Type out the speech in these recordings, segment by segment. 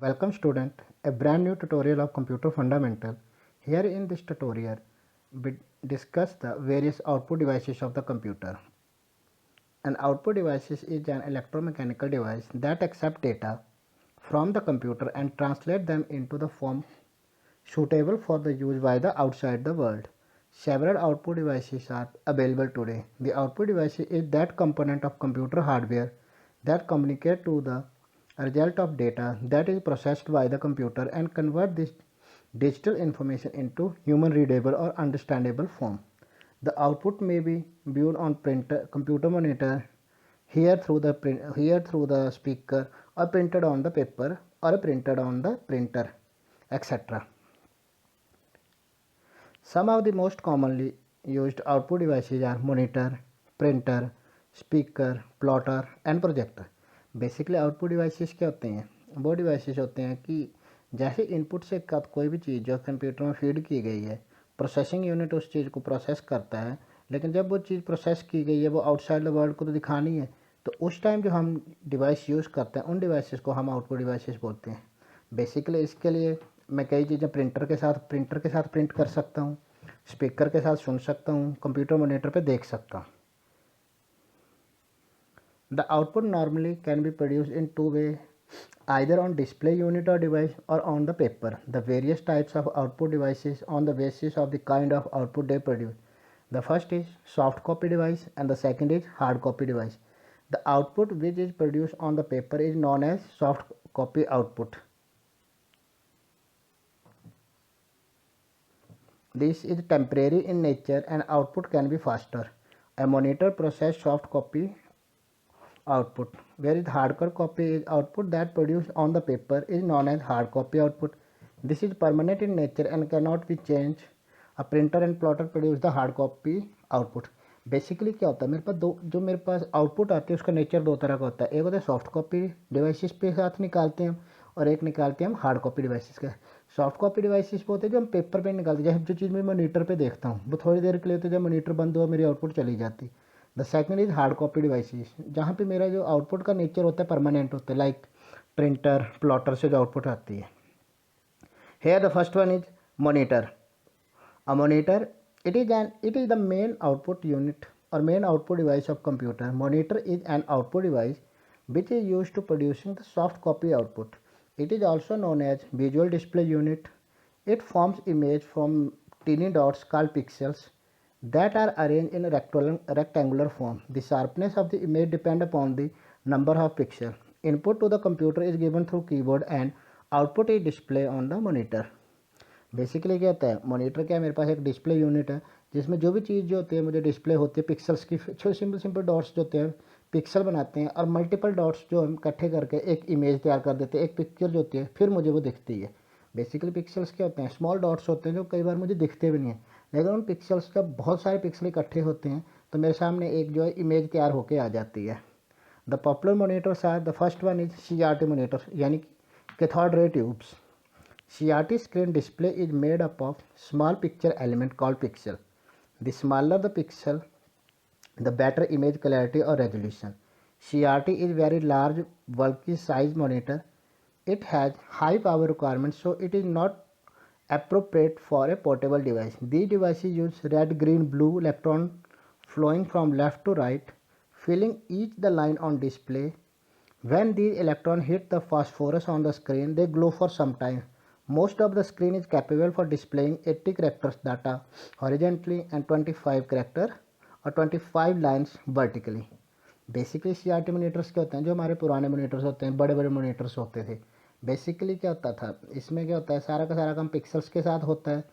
Welcome student, a brand new tutorial of computer fundamental. Here in this tutorial, we discuss the various output devices of the computer. An output device is an electromechanical device that accepts data from the computer and translate them into the form suitable for the use by the outside the world. Several output devices are available today. The output device is that component of computer hardware that communicate to the result of data that is processed by the computer and convert this digital information into human readable or understandable form. The output may be viewed on printer, computer monitor, here through the speaker, or printed on the paper, or printed on the printer, etc. Some of the most commonly used output devices are monitor, printer, speaker, plotter and projector. Basically output devices क्या होते हैं? वो devices होते हैं कि जैसे input से कोई भी चीज़ जो कंप्यूटर में फीड की गई है, प्रोसेसिंग यूनिट उस चीज़ को प्रोसेस करता है, लेकिन जब वो चीज़ प्रोसेस की गई है वो आउटसाइड द वर्ल्ड को तो दिखानी है, तो उस टाइम जो हम डिवाइस यूज़ करते हैं उन डिवाइसेस को हम आउटपुट डिवाइसेस बोलते हैं. बेसिकली इसके लिए मैं कई चीज़ें प्रिंटर के साथ प्रिंट कर सकता हूँ, स्पीकर के साथ सुन सकता हूँ, कंप्यूटर मॉनिटर पे देख सकता हूँ. The output normally can be produced in two ways, either on display unit or device or on the paper. The various types of output devices on the basis of the kind of output they produce. The first is soft copy device and the second is hard copy device. The output which is produced on the paper is known as soft copy output. This is temporary in nature and output can be faster. A monitor process soft copy output, whereas hardcore copy is output that produced on the paper is known as hard copy output. This is permanent in nature and cannot be changed. A printer and plotter produce the hard copy output. Basically क्या होता है, मेरे पास दो जो मेरे पास output आती है उसका नेचर दो तरह का होता है. एक होता है सॉफ्ट कॉपी डिवाइसेस पे साथ निकालते हैं हम, और एक निकालते हैं हम हार्ड कॉपी डिवाइसेस का. सॉफ्ट कॉपी डिवाइसेस वो होते हैं जो हम पेपर पे निकालते हैं. जैसे जो चीज़ मैं मॉनिटर पे देखता हूँ वो थोड़ी देर के लिए होती है, जब मॉनिटर बंद हुआ मेरी आउटपुट चली जाती. The second is hard copy devices, जहाँ पे मेरा जो आउटपुट का नेचर होता है परमानेंट होता है, लाइक प्रिंटर प्लॉटर से जो आउटपुट आती है. Here the first one is monitor. A monitor, it is the main output unit or main output device of computer. Monitor is an output device which is used to producing the soft copy output. It is also known as visual display unit. It forms image from tiny dots called pixels that are arranged in a rectangular form. The sharpness of the image depends upon the number of pixels. Input to the computer is given through keyboard and output is displayed on the monitor. Basically क्या होता है, monitor क्या है, मेरे पास एक display unit है जिसमें जो भी चीज़ जो होती है मुझे डिस्प्ले होती है, पिक्सल्स की छोटे सिंपल डॉट्स जो होते हैं पिक्सल बनाते हैं, और मल्टीपल डॉट्स जो हम इकट्ठे करके एक इमेज तैयार कर देते हैं, एक पिक्चर जो होती है फिर मुझे वो दिखती है. बेसिकली पिक्सल्स क्या होते हैं, स्मॉल डॉट्स होते हैं जो कई बार मुझे दिखते भी नहीं है, लेकिन उन पिक्सल्स का बहुत सारे पिक्सल इकट्ठे होते हैं तो मेरे सामने एक जो है इमेज तैयार होकर आ जाती है. The popular monitors are, the first one is CRT monitor यानी cathode ray tubes. CRT screen display is made up of small picture element called pixel. The smaller the pixel, the better image clarity or resolution. CRT is very large bulky size monitor. It has high power requirements, so it is not appropriate for a portable device. These devices use red, green, blue electron flowing from left to right, filling each the line on display. When these electrons hit the phosphorus on the screen, they glow for some time. Most of the screen is capable for displaying 80 characters data horizontally and 25 character और 25 lines vertically. Basically CRT monitors क्या होते हैं, जो हमारे पुराने monitors होते हैं, बड़े बड़े मोनीटर्स होते थे. बेसिकली क्या होता था, इसमें क्या होता है, सारा का सारा काम पिक्सल्स के साथ होता है,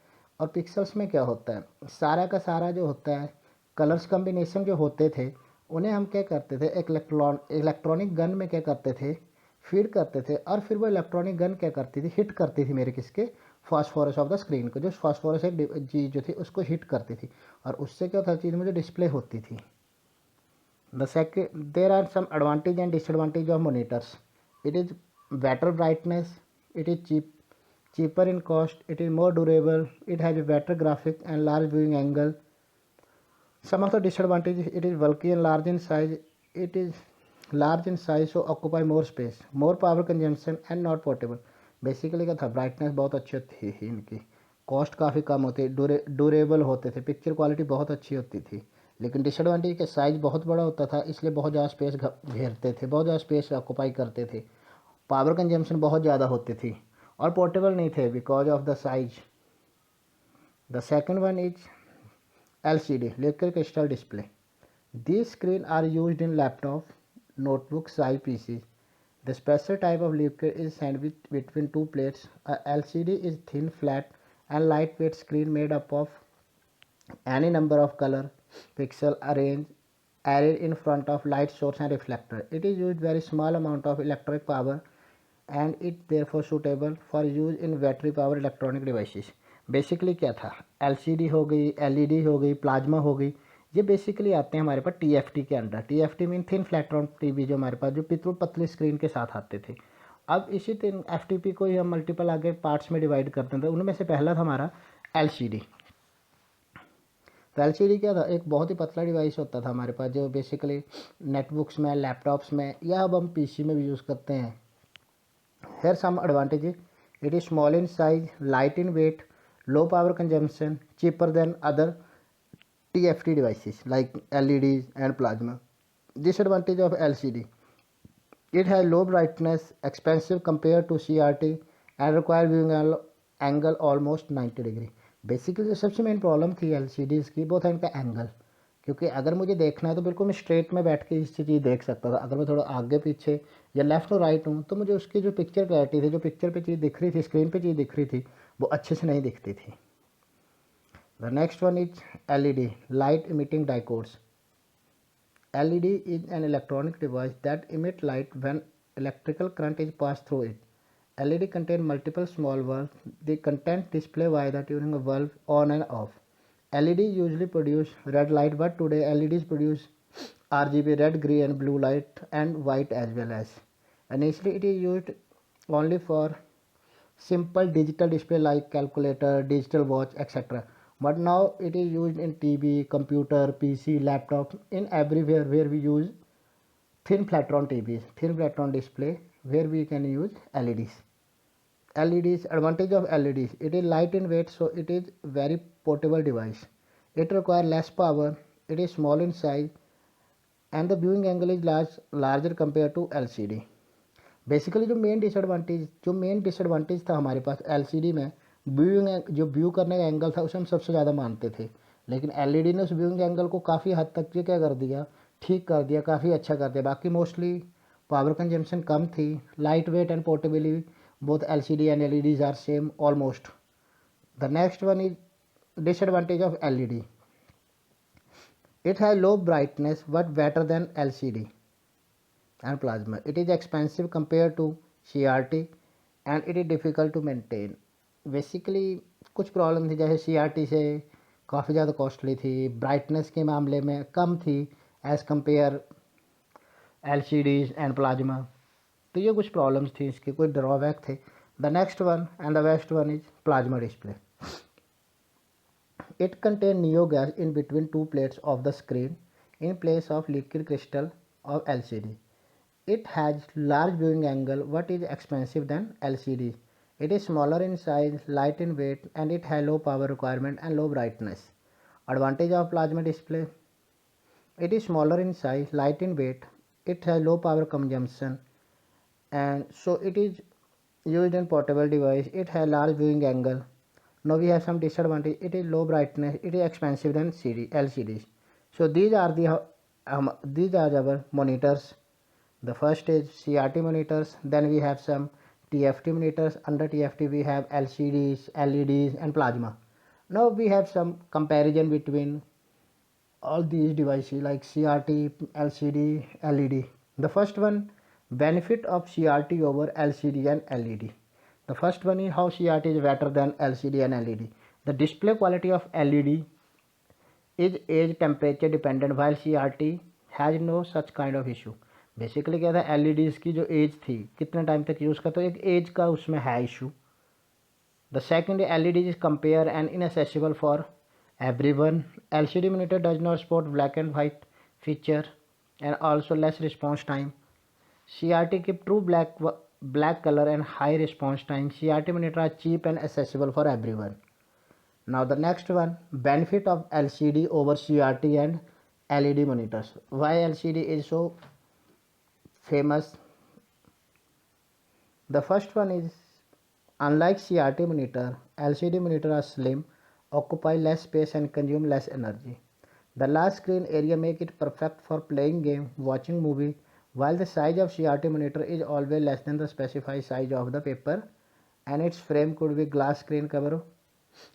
और पिक्सल्स में क्या होता है, सारा का सारा जो होता है कलर्स कम्बिनेशन जो होते थे उन्हें हम क्या करते थे, एक इलेक्ट्रॉनिक गन में क्या करते थे, फीड करते थे, और फिर वो इलेक्ट्रॉनिक गन क्या करती थी, हिट करती थी मेरे किसके, फास्फोरस ऑफ द स्क्रीन को. जो फास्फोरस एक चीज़ जो थी उसको हिट करती थी, और उससे क्या होता चीज़ मुझे डिस्प्ले होती थी. The second, there are some advantage and disadvantage of monitors. It is better brightness, it is cheaper in cost, it is more durable, it has a better graphic and large viewing angle. Some of the disadvantages, it is bulky and large in size, it is large in size so occupy more space, more power consumption and not portable. Basically क्या था, brightness बहुत अच्छी होती थी इनकी, cost काफ़ी कम होती, durable होते थे, पिक्चर क्वालिटी बहुत अच्छी होती थी। लेकिन डिसएडवांटेज का साइज़ बहुत बड़ा होता था, इसलिए बहुत ज़्यादा स्पेस घेरते थे, बहुत ज़्यादा स्पेस ऑक्यूपाई करते थे, पावर कंजम्पशन बहुत ज़्यादा होती थी, और पोर्टेबल नहीं थे because of the size. The second one is LCD, liquid crystal display. These screens are used in laptop, notebooks, size PCs. The special type of liquid is sandwiched between two plates. A LCD is thin, flat, and lightweight screen made up of any number of color pixel arrayed in front of light source and reflector. It is used very small amount of electric power and it therefore suitable for use in battery power electronic devices. Basically क्या था, LCD हो गई, LED हो गई, plasma हो गई, ये basically आते हैं हमारे पास TFT के under. TFT mean thin Flatron TV, जो हमारे पास जो पितल पतली स्क्रीन के साथ आते थे। अब इसी थिन FTP को ही हम मल्टीपल आगे पार्ट्स में डिवाइड करते थे, उनमें से पहला था हमारा LCD। तो LCD क्या था, एक बहुत ही पतला डिवाइस होता था हमारे पास, जो बेसिकली नेटबुक्स में, लैपटॉप्स में, या अब हम PC में भी यूज़ करते हैं। Here some advantages. It is small in size, light in weight, low power consumption, cheaper than other TFT devices like LEDs and plasma. Disadvantage of LCD. It has low brightness, expensive compared to CRT, and require viewing angle almost 90 degree. Basically जो सबसे main problem थी LCDs की, वो था इनका angle. क्योंकि अगर मुझे देखना है तो बिल्कुल मैं स्ट्रेट में बैठ के इस चीज़ देख सकता था। अगर मैं थोड़ा आगे पीछे या लेफ़्ट और राइट हूँ तो मुझे उसकी जो पिक्चर क्लैरिटी थी, जो पिक्चर पे चीज़ दिख रही थी, स्क्रीन पे चीज़ दिख रही थी, वो अच्छे से नहीं दिखती थी। The next one is LED, light emitting diodes. LED is an electronic device that emits light when electrical current is passed through it. LED contain multiple small valves. The content display via the tuning of valve on and off. LED usually produce red light, but today LEDs produce RGB, red, green, and blue light, and white as well as. Initially, it is used only for simple digital display like calculator, digital watch, etc. But now it is used in TV, computer, PC, laptop, in everywhere where we use thin flatron TVs, thin flatron display, where we can use LEDs. LEDs, advantage of LEDs, it is light in weight, so it is very portable device. It requires less power, it is small in size, and the viewing angle is larger compared to LCD. Basically जो main disadvantage था हमारे पास LCD में, जो view करने का angle था उसे हम सबसे ज़्यादा मानते थे। लेकिन LED ने उस व्यूइंग एंगल को काफ़ी हद तक ये क्या कर दिया, ठीक कर दिया, काफ़ी अच्छा कर दिया। बाकी मोस्टली पावर कंजम्पशन कम थी, light weight and portability both LCD and LEDs are same almost. The next one is disadvantage of LED. It has low brightness but better than LCD and plasma. It is expensive compared to CRT and it is difficult to maintain. Basically कुछ problem थी, जैसे CRT से काफ़ी ज़्यादा costly थी, brightness के मामले में कम थी as compare LCDs and plasma. तो ये कुछ प्रॉब्लम्स थी, इसके कुछ ड्रॉबैक थे। The next one and the best one is plasma display. It contains neo gas in between two plates of the screen in place of liquid crystal of LCD. It has large viewing angle but is expensive than LCD. It is smaller in size, light in weight, and it has low power requirement and low brightness. Advantage of plasma display. It is smaller in size, light in weight, it has low power consumption, and so it is used in portable device. It has large viewing angle. Now we have some disadvantage. It is low brightness, it is expensive than LCDs. So these are our monitors. The first is CRT monitors, then we have some TFT monitors. Under TFT we have LCDs, LEDs and plasma. Now we have some comparison between all these devices like CRT, LCD, LED. The first one, benefit of CRT over LCD and LED. The first one is how CRT is better than LCD and LED. The display quality of LED is age temperature dependent while CRT has no such kind of issue. Basically क्या था, LEDs की जो as थी, कितने time तक use का, तो एक एज का उसमें है issue. The second LED is compare and inaccessible for everyone. LCD monitor does not support black and white feature and also less response time. CRT keep true black black color and high response time, CRT monitor are cheap and accessible for everyone. Now the next one, benefit of LCD over CRT and LED monitors. Why LCD is so famous? The first one is, unlike CRT monitor, LCD monitor are slim, occupy less space and consume less energy. The large screen area make it perfect for playing game, watching movie, while the size of CRT monitor is always less than the specified size of the paper, and its frame could be glass screen cover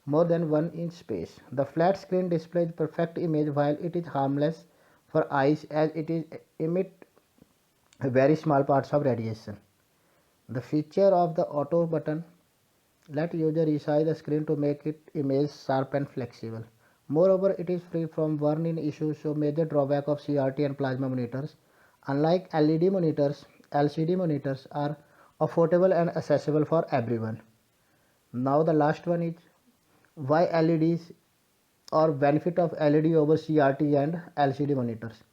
more than 1 inch space. The flat screen displays perfect image while it is harmless for eyes as it is emit very small parts of radiation. The feature of the auto button let user resize the screen to make it image sharp and flexible. Moreover, it is free from burn-in issues, so major drawback of CRT and plasma monitors. Unlike LED monitors, LCD monitors are affordable and accessible for everyone. Now the last one is, why LEDs or benefit of LED over CRT and LCD monitors.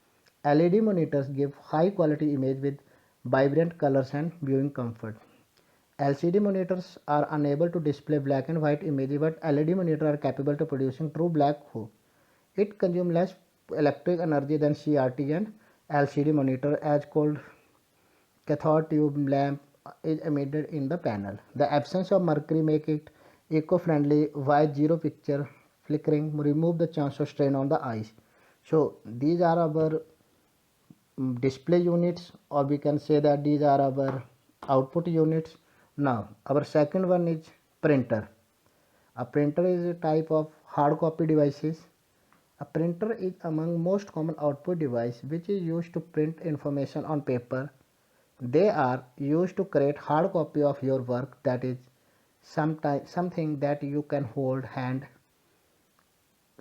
LED monitors give high quality image with vibrant colors and viewing comfort. LCD monitors are unable to display black and white images, but LED monitors are capable of producing true black hue. It consumes less electric energy than CRT and LCD monitor, as cold cathode tube lamp is emitted in the panel. The absence of mercury make it eco-friendly, while zero picture flickering remove the chance of strain on the eyes. So these are our display units, or we can say that these are our output units. Now our second one is printer. A printer is a type of hard copy devices. A printer is among most common output device which is used to print information on paper. They are used to create hard copy of your work, that is something that you can hold hand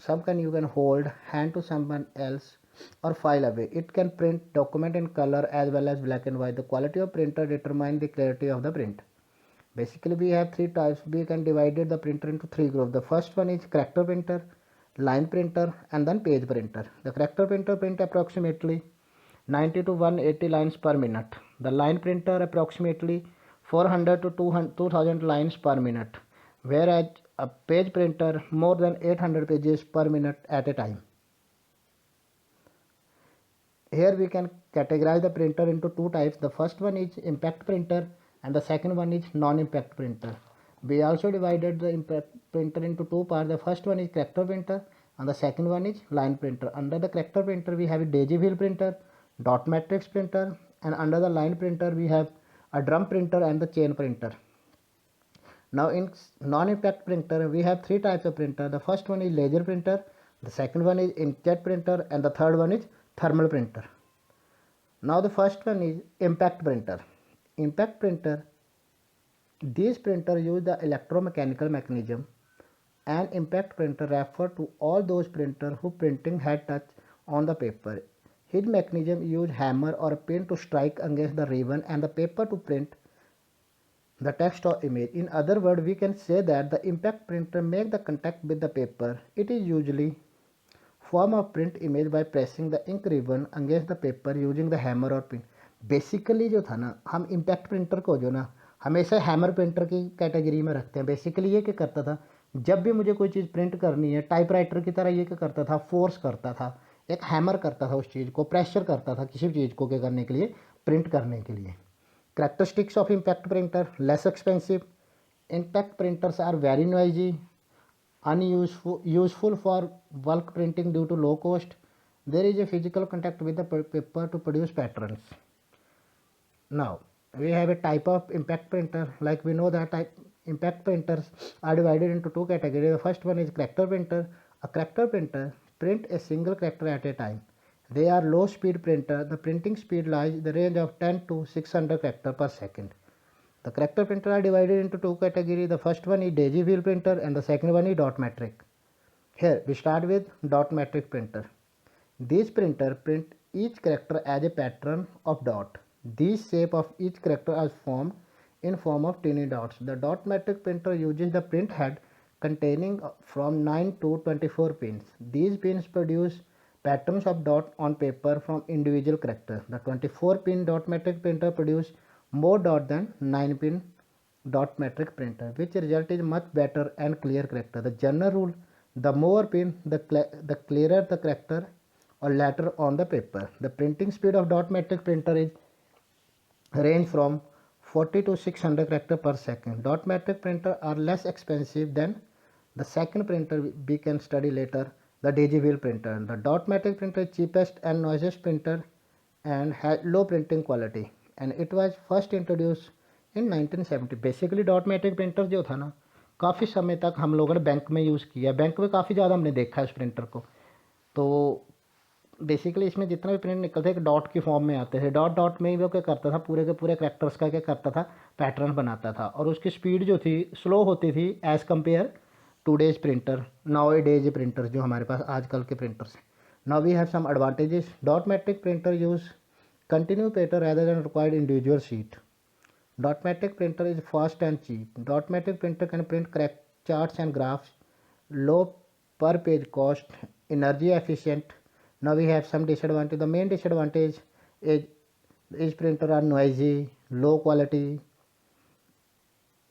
to someone else or file away. It can print document in color as well as black and white. The quality of printer determines the clarity of the print. Basically we have three types. We can divide the printer into three groups. The first one is character printer, line printer, and then page printer. The character printer print approximately 90 to 180 lines per minute. The line printer approximately 400 to 2000 lines per minute, whereas a page printer more than 800 pages per minute at a time. Here we can categorize the printer into two types. The first one is impact printer and the second one is non-impact printer. We also divided the impact printer into two parts. The first one is character printer and the second one is line printer. Under the character printer we have a daisy wheel printer, dot matrix printer, and under the line printer we have a drum printer and the chain printer. Now in non-impact printer we have three types of printer. The first one is laser printer, the second one is inkjet printer, and the third one is thermal printer. Now the first one is impact printer. Impact printer, these printers use the electromechanical mechanism. An impact printer refer to all those printers whose printing head touch on the paper. His mechanism use hammer or pin to strike against the ribbon and the paper to print the text or image. In other words, we can say that the impact printer make the contact with the paper. It is usually form a print image by pressing the ink ribbon against the paper using the hammer or pin. Basically जो था ना, हम impact printer को जो ना हमेशा hammer printer की category में रखते हैं. बेसिकली ये क्या करता था, जब भी मुझे कोई चीज़ प्रिंट करनी है टाइपराइटर की तरह ये क्या करता था, फोर्स करता था, एक हैमर करता था, उस चीज़ को प्रेशर करता था किसी चीज़ को क्या करने के लिए, प्रिंट करने के लिए. Characteristics of impact printer: less expensive. Impact printers are very noisy, useful for bulk printing due to low cost. There is a physical contact with the paper to produce patterns. Now we have a type of impact printer. Like we know that impact printers are divided into two categories. The first one is character printer. A character printer print a single character at a time. They are low speed printer. The printing speed lies in the range of 10 to 600 characters per second. The character printer are divided into two categories. The first one is daisy wheel printer and the second one is dot matrix. Here we start with dot matrix printer. These printer print each character as a pattern of dot. These shape of each character are formed in form of tiny dots. The dot matrix printer uses the print head containing from 9 to 24 pins. These pins produce patterns of dot on paper from individual characters. The 24-pin dot matrix printer produce more dot than 9-pin dot matrix printer, which result is much better and clear character. The general rule: the more pin, the clearer the character or letter on the paper. The printing speed of dot matrix printer is range from 40 to 600 character per second. Dot matrix printer are less expensive than the second printer we can study later, the wheel printer. The dot matrix printer is cheapest and noisiest printer and has low printing quality, and it was first introduced in 1970. Basically dot matrix printer जो था ना, काफ़ी समय तक हम लोगों ने bank में यूज़ किया, बैंक में काफ़ी ज़्यादा हमने देखा है उस प्रिंटर को। तो बेसिकली इसमें जितना भी प्रिंट निकलते एक डॉट की फॉर्म में आते थे, डॉट डॉट में ही वो क्या करता था, पूरे के पूरे करेक्टर्स का क्या करता था, पैटर्न बनाता था, और उसकी स्पीड जो थी स्लो होती थी as compare today's printer, nowadays printer जो हमारे पास आजकल के प्रिंटर्स हैं। Now we have some advantages. Dot matrix printer use continue pattern rather than required individual sheet. Dot matrix printer is fast and cheap. Dot matrix printer can print correct charts and graphs, low per page cost, energy efficient. Now we have some disadvantage. The main disadvantage is these printer are noisy, low quality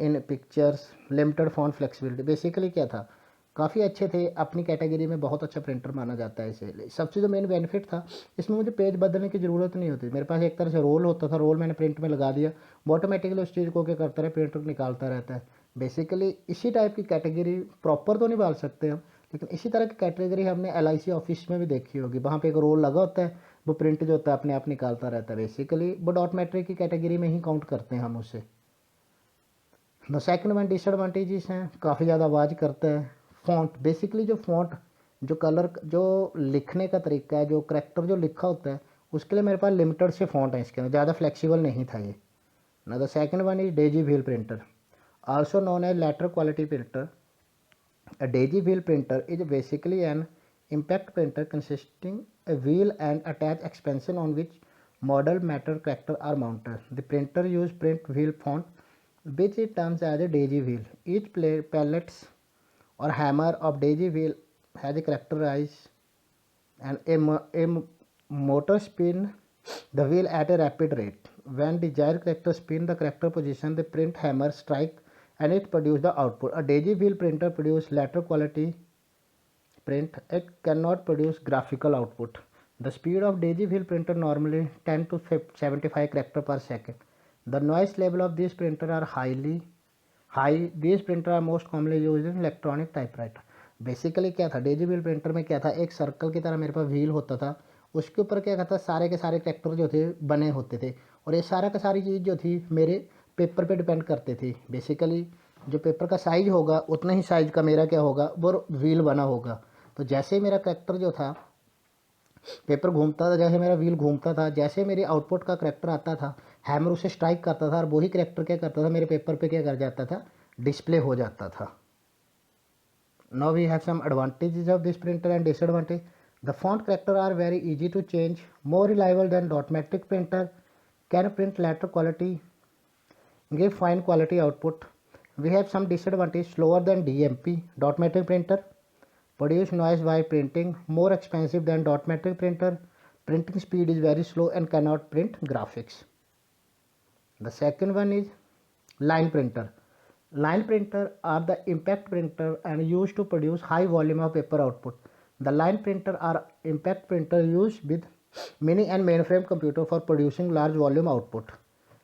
in pictures, limited font flexibility. Basically क्या था, काफ़ी अच्छे थे, अपनी category में बहुत अच्छा printer माना जाता है इसे। सबसे जो मेन बेनिफिट था, इसमें मुझे पेज बदलने की ज़रूरत नहीं होती। मेरे पास एक तरह से रोल होता था, रोल मैंने प्रिंट में लगा दिया, वो ऑटोमेटिकली उस चीज़ को क्या करता रहे, प्रिंटर निकालता रहता है। बेसिकली इसी टाइप की कैटेगरी प्रॉपर तो नहीं डाल सकते हम, लेकिन इसी तरह की कैटेगरी हमने LIC ऑफिस में भी देखी होगी। वहाँ पर एक रोल लगा होता है, वो प्रिंट जो होता है अपने आप निकालता रहता है। बेसिकली वो डॉट मैट्रिक की कैटेगरी में ही काउंट करते हैं हम उसे। द सेकंड वन डिसएडवांटेजेस हैं, काफ़ी ज़्यादा आवाज़ करता है। फ़ॉन्ट, बेसिकली जो फ़ॉन्ट, जो कलर, जो लिखने का तरीका है, जो करैक्टर जो लिखा होता है, उसके लिए मेरे पास लिमिटेड से फ़ॉन्ट है, इसके अंदर ज़्यादा फ्लेक्सिबल नहीं था ये ना। The second one is daisy wheel printer, also known as letter quality printer. A daisy wheel printer is basically an impact printer consisting a wheel and attached expansion on which model matter character are mounted. The printer use print wheel font, which it terms as a daisy wheel. Each pallets or hammer of daisy wheel has a characterized and a motor spin the wheel at a rapid rate. When desired character spin the character position, the print hammer strike and it produce the output. A daisy wheel printer produce letter quality print. It cannot produce graphical output. The speed of daisy wheel printer normally 10 to 75 character per second. The noise level of these printer are highly high. These printer are most commonly used in electronic typewriter. Basically क्या था, Daisy wheel printer में क्या था, एक circle की तरह मेरे पास wheel होता था, उसके ऊपर क्या था, सारे के सारे कैरेक्टर जो थे बने होते थे, और ये सारा का सारी चीज़ जो थी मेरे पेपर पे डिपेंड करते थे। बेसिकली जो पेपर का साइज होगा उतना ही साइज का मेरा क्या होगा, वो व्हील बना होगा। तो जैसे मेरा कैरेक्टर जो था, पेपर घूमता था, जैसे मेरा व्हील घूमता था, जैसे मेरी आउटपुट का करैक्टर आता था, हैमर उसे स्ट्राइक करता था, और वही करैक्टर क्या करता था, मेरे पेपर पे क्या कर जाता था, डिस्प्ले हो जाता था। Now we have some advantages of this printer and disadvantage. The font character are very easy to change, more reliable than dot matrix printer, can print letter quality, give fine quality output. We have some disadvantage: slower than DMP, dot matrix printer, produce noise while printing, more expensive than dot matrix printer, printing speed is very slow and cannot print graphics. The second one is line printer. Line printer are the impact printer and used to produce high volume of paper output. The line printer are impact printer used with mini and mainframe computer for producing large volume output.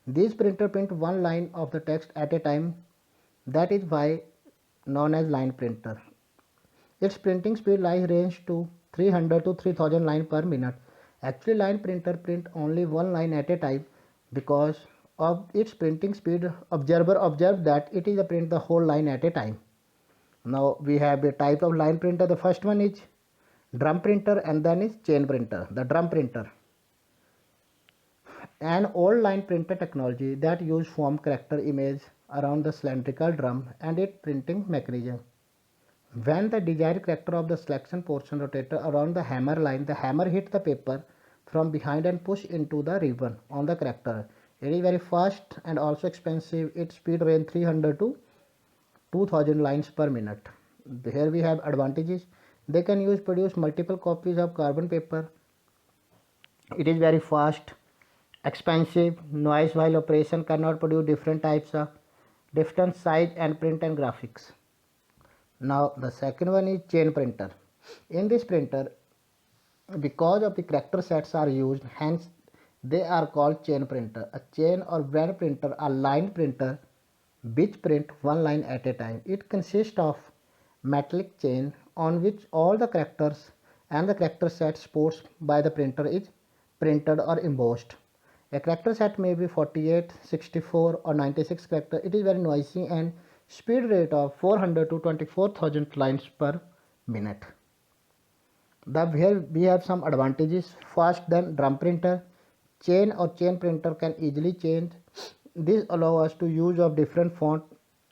These printer print one line of the text at a time. That is why known as line printer. Its printing speed lies range to 300 to 3000 line per minute. Actually, line printer print only one line at a time because of its printing speed. Observer observe that it is a print the whole line at a time. Now we have a type of line printer. The first one is drum printer and then is chain printer. The drum printer, an old line printer technology that use form character image around the cylindrical drum and its printing mechanism. When the desired character of the selection portion rotated around the hammer line, the hammer hit the paper from behind and push into the ribbon on the character. It is very fast and also expensive. Its speed range 300 to 2000 lines per minute. Here we have advantages. They can produce multiple copies of carbon paper. It is very fast expensive, noise while operation cannot produce different types of different size and print and graphics. Now the second one is chain printer. In this printer, because of the character sets are used, hence they are called chain printer. A chain or brand printer, a line printer which print one line at a time. It consists of metallic chain on which all the characters and the character set sports by the printer is printed or embossed. A character set may be 48, 64 or 96 character. It is very noisy and speed rate of 400 to 24,000 lines per minute. Here we have some advantages. Fast than drum printer. Chain or chain printer can easily change. This allows us to use of different font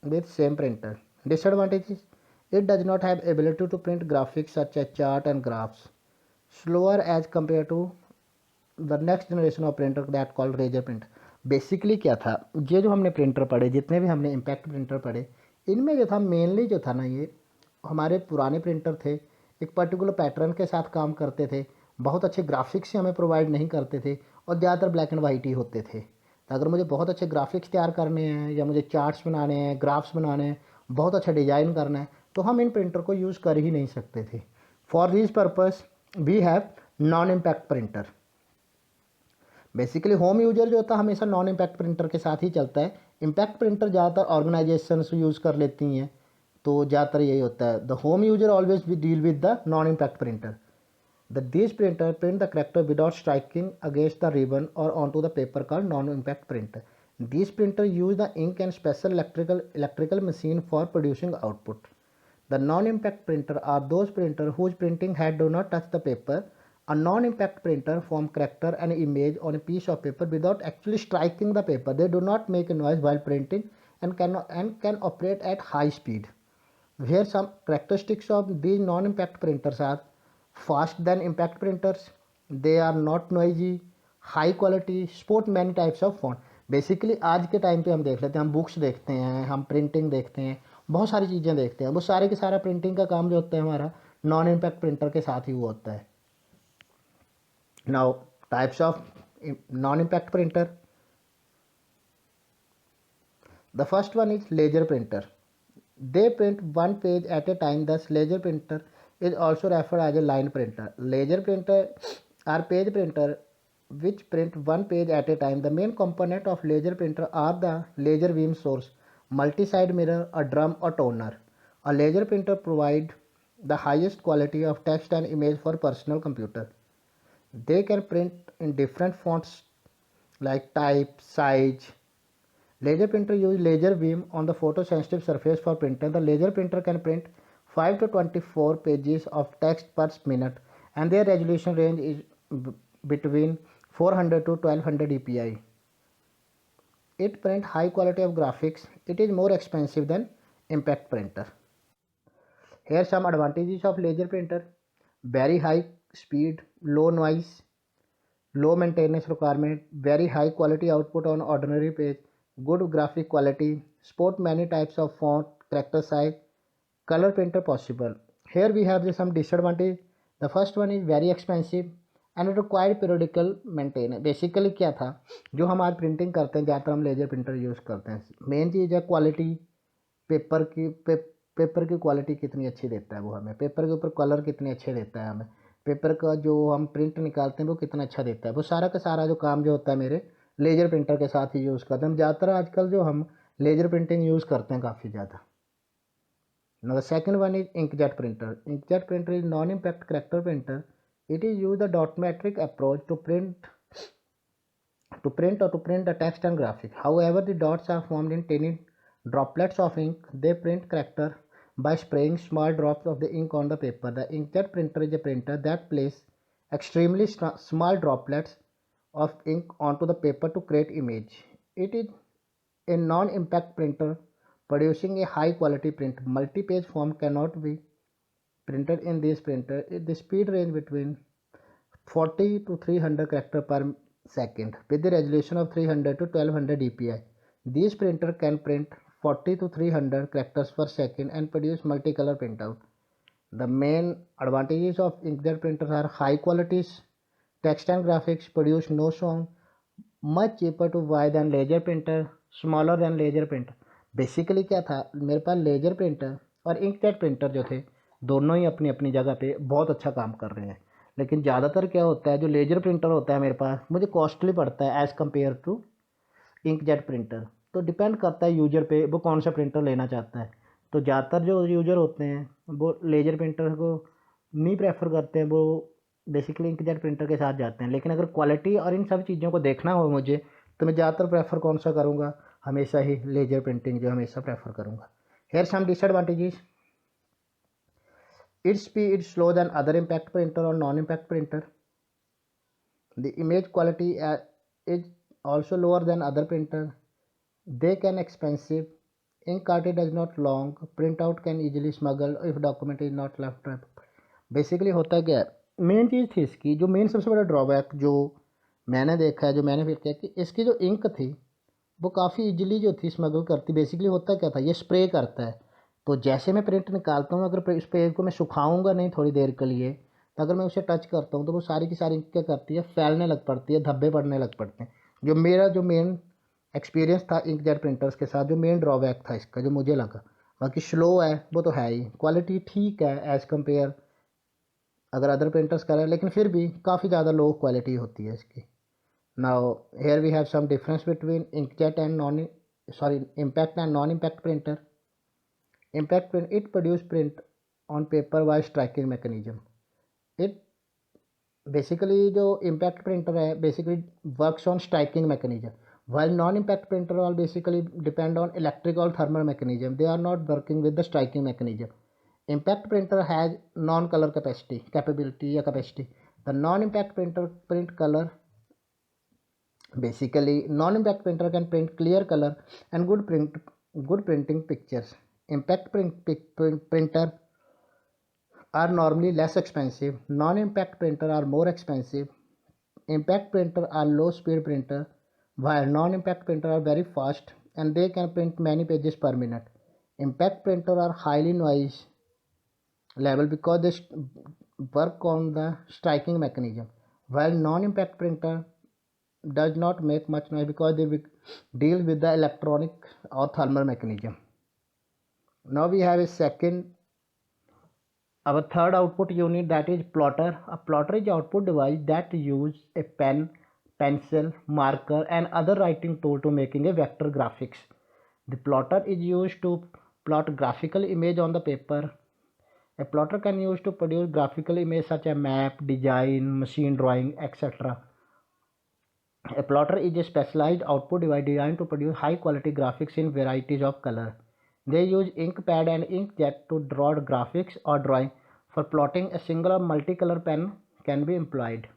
with same printer. Disadvantages: it does not have ability to print graphics such as chart and graphs. Slower as compared to the next generation of printer that called razor printer. Basically क्या था, ये जो हमने printer पढ़े, जितने भी हमने impact printer पढ़े, इनमें जो था मेनली जो था ना, ये हमारे पुराने प्रिंटर थे, एक पर्टिकुलर पैटर्न के साथ काम करते थे, बहुत अच्छे ग्राफिक्स से हमें प्रोवाइड नहीं करते थे और ज़्यादातर ब्लैक एंड वाइट ही होते थे. तो अगर मुझे बहुत अच्छे ग्राफिक्स तैयार करने हैं या मुझे चार्ट्स बनाने हैं, ग्राफ्स बनाने हैं, बहुत अच्छा डिज़ाइन करना है, तो हम इन प्रिंटर को यूज़ कर ही नहीं सकते थे. For this purpose we have non impact printer. Basically home user जो होता है हमेशा नॉन इम्पैक्ट प्रिंटर के साथ ही चलता है. इम्पैक्ट प्रिंटर ज़्यादातर ऑर्गेनाइजेशन यूज़ कर लेती हैं, तो ज़्यादातर यही होता है. The home user always we deal with the non impact printer. These printer print the character without striking against the ribbon or onto the paper called non-impact printer. These printer use the ink and special electrical machine for producing output. The non-impact printer are those printer whose printing head do not touch the paper. A non-impact printer form character and image on a piece of paper without actually striking the paper. They do not make a noise while printing and can operate at high speed. Here some characteristics of these non-impact printers are: fast than impact printers, they are not noisy, high quality, support many types of font. Basically आज के time पे हम देख लेते हैं, हम books देखते हैं, हम प्रिंटिंग देखते हैं, बहुत सारी चीज़ें देखते हैं, वो सारे के सारा प्रिंटिंग का काम जो होता है हमारा नॉन इम्पैक्ट प्रिंटर के साथ ही वो होता है. Now types of non impact printer. The first one is laser printer. They print one page at a time. Thus, laser printer is also referred as a line printer. Laser printer are page printer which print one page at a time. The main component of laser printer are the laser beam source, multi-side mirror, a drum or toner. A laser printer provide the highest quality of text and image for personal computer. They can print in different fonts like type, size. Laser printer use laser beam on the photosensitive surface for printing. The laser printer can print 5 to 24 pages of text per minute and their resolution range is between 400 to 1200 dpi. It print high quality of graphics. It is more expensive than impact printer. Here some advantages of laser printer: very high speed, low noise, low maintenance requirement, very high quality output on ordinary page, good graphic quality, support many types of font, character size, color printer possible. Here we have some disadvantage. The first one is very expensive and required periodical maintenance. Basically क्या था, जो हम आज printing करते हैं ज़्यादातर हम laser printer use करते हैं. मेन चीज़ है क्वालिटी, पेपर की क्वालिटी कितनी अच्छी देता है वो हमें, पेपर के ऊपर कलर कितने अच्छे देता है हमें, पेपर का जो हम प्रिंट निकालते हैं वो कितना अच्छा देता है. वो सारा का सारा जो काम जो होता है मेरे लेजर प्रिंटर के साथ ही यूज़ करते हैं हम. ज़्यादातर आजकल जो हम लेजर प्रिंटिंग यूज़ करते हैं काफ़ी ज़्यादा. Now the second one is inkjet printer. Inkjet printer is non-impact character printer. It is use the dot metric approach to print the text and graphic. However, the dots are formed in tiny droplets of ink. They print character by spraying small drops of the ink on the paper. The inkjet printer is a printer that places extremely small droplets of ink onto the paper to create image. It is a non-impact printer producing a high quality print. Multi-page form cannot be printed in this printer. The speed range between 40 to 300 character per second with the resolution of 300 to 1200 dpi. These printer can print 40 to 300 characters per second and produce multicolor printout. The main advantages of inkjet printers are high qualities, text and graphics, produce no sound, much cheaper to buy than laser printer, smaller than laser printer. Basically क्या था, मेरे पास laser printer और inkjet printer जो थे दोनों ही अपनी अपनी जगह पे बहुत अच्छा काम कर रहे हैं, लेकिन ज़्यादातर क्या होता है, जो लेजर प्रिंटर होता है मेरे पास मुझे कॉस्टली पड़ता है as compare to inkjet printer. तो डिपेंड करता है यूजर पे, वो कौन सा प्रिंटर लेना चाहता है। तो ज़्यादातर जो यूजर होते हैं वो लेजर प्रिंटर को नहीं प्रेफर करते हैं, वो बेसिकली इंकजेट प्रिंटर के साथ जाते हैं। लेकिन अगर क्वालिटी और इन सब चीज़ों को देखना हो मुझे, तो मैं ज़्यादातर प्रेफर कौन सा करूँगा, हमेशा ही लेजर प्रिंटिंग जो हमेशा प्रेफर करूँगा। Here some disadvantages, its speed is slow than other impact printer or non-impact printer. The image quality is also lower than other printer. They can expensive. Ink cartridge does not long. Printout can easily smuggle if document is not left wrap. Basically होता क्या है, main चीज़ थी इसकी, जो main सबसे बड़ा drawback जो मैंने देखा है, जो मैंने फिर किया, कि इसकी जो इंक थी वो काफ़ी इजीली जो थी स्मगल करती। बेसिकली होता क्या था, ये स्प्रे करता है। तो जैसे मैं प्रिंट निकालता हूँ, अगर इस पेज को मैं सुखाऊंगा नहीं थोड़ी देर के लिए, तो अगर मैं उसे टच करता हूँ तो वो सारी की सारी इंक क्या करती है, फैलने लग पड़ती है, धब्बे पड़ने लग पड़ते हैं। जो मेरा जो मेन एक्सपीरियंस था इंकजेट प्रिंटर्स के साथ, जो मेन ड्रॉबैक था इसका जो मुझे लगा। बाकी स्लो है वो तो है ही, क्वालिटी ठीक है एज़ कम्पेयर अगर अदर प्रिंटर्स करें, लेकिन फिर भी काफ़ी ज़्यादा लो क्वालिटी होती है इसकी। Now here we have some difference between inkjet and non sorry impact and non impact printer. Impact print, it produce print on paper by striking mechanism. It basically जो impact printer है basically works on striking mechanism, while non-impact printer all basically depend on electrical thermal mechanism. They are not working with the striking mechanism. Impact printer has non-color capability या capacity. The non-impact printer print color. Basically, non-impact printer can print clear color and good printing pictures. Printer are normally less expensive. Non-impact printer are more expensive. Impact printer are low speed printer, while non-impact printer are very fast and they can print many pages per minute. Impact printer are highly noise level because they work on the striking mechanism, while non-impact printer does not make much noise because they deal with the electronic or thermal mechanism. Now we have our third output unit, that is plotter. A plotter is output device that use a pen, pencil, marker and other writing tool to making a vector graphics. The plotter is used to plot graphical image on the paper. A plotter can use to produce graphical image such as map, design, machine drawing, etc. A plotter is a specialized output device designed to produce high quality graphics in varieties of color. They use ink pad and inkjet to draw graphics or drawing. For plotting, a single or multicolor pen can be employed.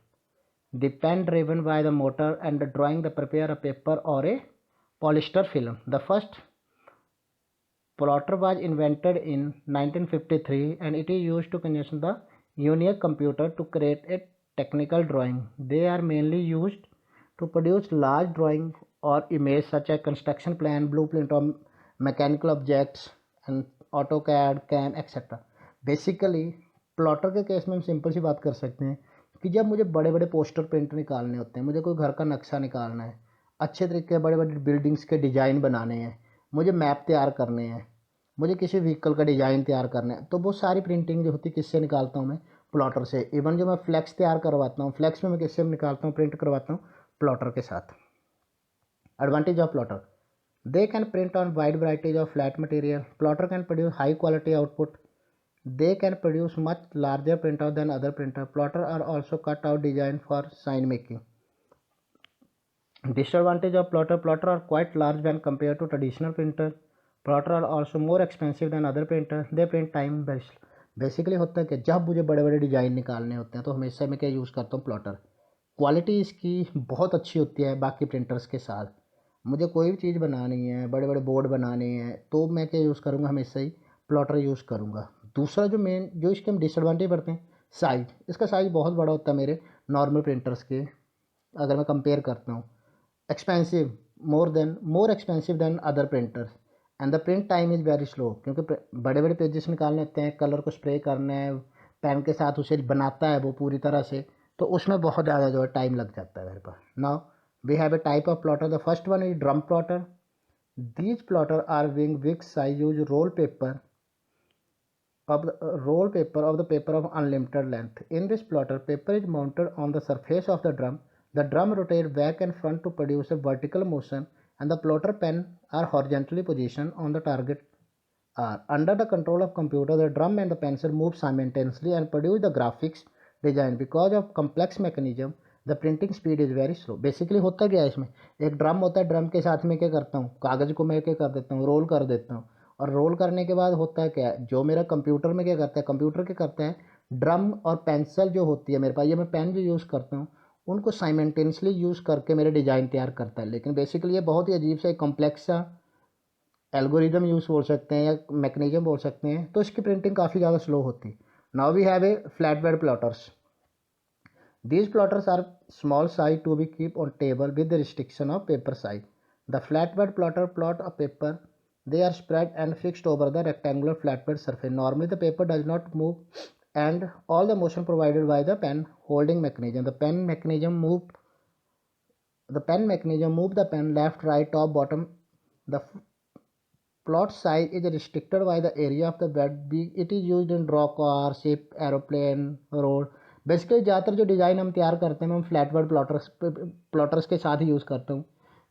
The pen driven by the motor and the drawing the prepare a paper or a polyester film. The first plotter was invented in 1953 and it is used to condition the ENIAC computer to create a technical drawing. They are mainly used to produce large drawing or image such as construction plan, blueprint of mechanical objects and AutoCAD, CAM etc. Basically plotter के case में हम simple सी बात कर सकते हैं कि जब मुझे बड़े बड़े पोस्टर प्रिंट निकालने होते हैं, मुझे कोई घर का नक्शा निकालना है, अच्छे तरीके बड़े बड़े बिल्डिंग्स के डिज़ाइन बनाने हैं, मुझे मैप तैयार करने हैं, मुझे किसी व्हीकल का डिज़ाइन तैयार करना है, तो वो सारी प्रिंटिंग जो होती है किससे निकालता हूँ मैं, प्लॉटर से। इवन जो मैं फ्लैक्स तैयार करवाता हूँ, फ्लैक्स में मैं किससे निकालता हूँ, प्रिंट करवाता हूँ, प्लॉटर के साथ। Advantage of plotter, they can print on wide variety of flat material. Plotter can produce high quality output. They can produce much larger printout than other printer. Plotter are also cut out design for sign making. Disadvantage of plotter, plotter are quite large when compared to traditional printer. Plotter are also more expensive than other printer. They print time based. Basically होता है कि जब मुझे बड़े बड़े design निकालने होते हैं तो हमेशा मैं क्या यूज़ करता हूँ, प्लॉटर। क्वालिटी इसकी बहुत अच्छी होती है बाकी प्रिंटर्स के साथ। मुझे कोई भी चीज़ बनानी है, बड़े बड़े बोर्ड बनाने हैं, तो मैं क्या यूज़ करूँगा, हमेशा ही प्लॉटर यूज़ करूँगा। दूसरा जो मेन जो इसके हम डिसएडवांटेज पड़ते हैं, साइज़। इसका साइज़ बहुत बड़ा होता है मेरे नॉर्मल प्रिंटर्स के अगर मैं कंपेयर करता हूँ। Expensive, more expensive than other printers and the print time is very slow, क्योंकि बड़े बड़े पेजेस निकालने होते हैं, कलर को स्प्रे करना है, पेन के साथ उसे बनाता है वो पूरी तरह से, तो उसमें बहुत ज़्यादा जो है टाइम लग जाता है मेरे पास। Now We have a type of plotter. The first one is drum plotter. These plotter are being big size, use roll paper of the paper of unlimited length. In this plotter, paper is mounted on the surface of the drum. The drum rotates back and front to produce a vertical motion, and the plotter pen are horizontally positioned on the target. Under the control of computer, the drum and the pencil move simultaneously and produce the graphics design. Because of complex mechanism, the printing speed is very slow. Basically होता क्या है इसमें, एक drum होता है, drum के साथ में क्या करता हूँ, कागज़ को मैं क्या कर देता हूँ, रोल कर देता हूँ, और रोल करने के बाद होता है क्या, जो मेरा कंप्यूटर में क्या करता है, कंप्यूटर क्या करता है, ड्रम और पेंसिल जो होती है मेरे पास, ये मैं पेन जो यूज़ करता हूँ, उनको साइमल्टेनियसली यूज़ करके मेरे डिज़ाइन तैयार करता है। लेकिन बेसिकली ये बहुत ही अजीब सा एक कॉम्प्लेक्स सा एल्गोरिदम यूज़ बोल सकते हैं या मैकेनिज्म बोल सकते हैं, तो इसकी प्रिंटिंग काफ़ी ज़्यादा स्लो होती है। Now we have a flat bed plotters. These plotters are small size to be kept on table with the restriction of paper size. The flatbed plotter plot a paper. They are spread and fixed over the rectangular flatbed surface. Normally the paper does not move and all the motion provided by the pen holding mechanism. The pen mechanism move the pen left, right, top, bottom. The plot size is restricted by the area of the bed. It is used in draw car, ship, aeroplane, road. Basically ज़्यादातर जो design हम तैयार करते हैं हम flat word plotters के साथ ही use करते हूँ।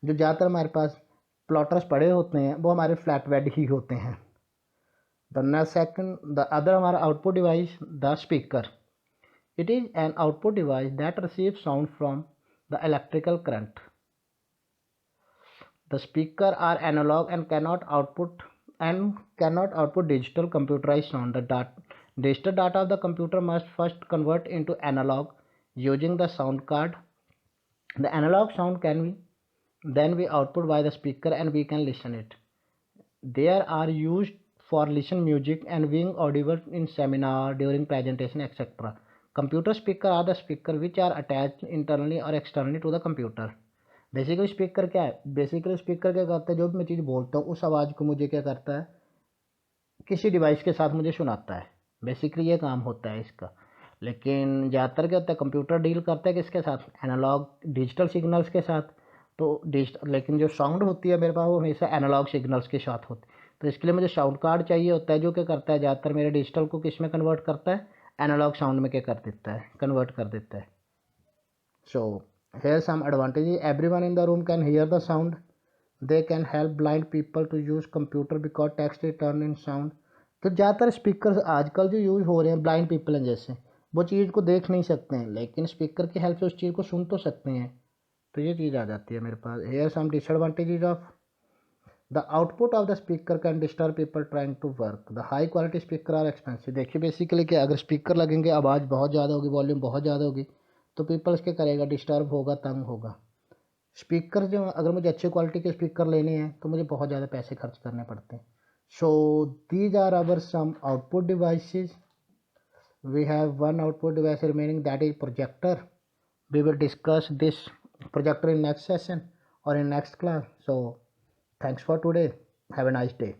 जो ज़्यादातर हमारे पास प्लॉटर्स पड़े होते हैं वो हमारे फ्लैट बेड ही होते हैं। द अदर हमारा output device the speaker. It is an output device that receive sound from the electrical current. The speaker are analog and cannot output digital computerized sound. The digital data of the computer must first convert into analog using the sound card. The analog sound can then be output by the speaker and we can listen it. They are used for listen music and being audible in seminar, during presentation, etc. Computer speaker are the speaker which are attached internally or externally to the computer. Basically speaker क्या है, basically speaker क्या करता है, जो भी मैं चीज़ बोलता हूँ उस आवाज़ को मुझे क्या करता है, किसी डिवाइस के साथ मुझे सुनाता है। बेसिकली ये काम होता है इसका। लेकिन ज़्यादातर क्या होता है, कंप्यूटर डील करता है किसके साथ, एनालॉग डिजिटल सिग्नल्स के साथ। तो लेकिन जो साउंड होती है मेरे पास वो हमेशा एनालॉग सिग्नल्स के साथ होती है। तो इसके लिए मुझे साउंड कार्ड चाहिए होता है जो क्या करता है, ज़्यादातर मेरे डिजिटल को किस में कन्वर्ट करता है, एनालॉग साउंड में क्या कर देता है, कन्वर्ट कर देता है। सो here some advantages. Everyone in the room can hear the sound. They can help blind people to use computer because text is turned in sound. तो ज़्यादातर स्पीकर आजकल जो यूज़ हो रहे हैं ब्लाइंड पीपल हैं, जैसे वो चीज़ को देख नहीं सकते हैं लेकिन स्पीकर की हेल्प से उस चीज़ को सुन तो सकते हैं। तो ये चीज़ आ जाती है मेरे पास। Here some disadvantages of the output of the speaker can disturb people trying to work. The high quality speaker are expensive. देखिए बेसिकली क्या, अगर स्पीकर लगेंगे आवाज़ बहुत ज़्यादा होगी, वॉल्यूम बहुत ज़्यादा होगी तो पीपल्स क्या करेगा, डिस्टर्ब होगा, तंग होगा। स्पीकर जो अगर मुझे अच्छे क्वालिटी के स्पीकर लेने हैं तो मुझे बहुत ज़्यादा पैसे खर्च करने पड़ते हैं। So these are our some output devices. We have one output device remaining that is projector. We will discuss this projector in next session और in next class. So thanks for today. Have a nice day.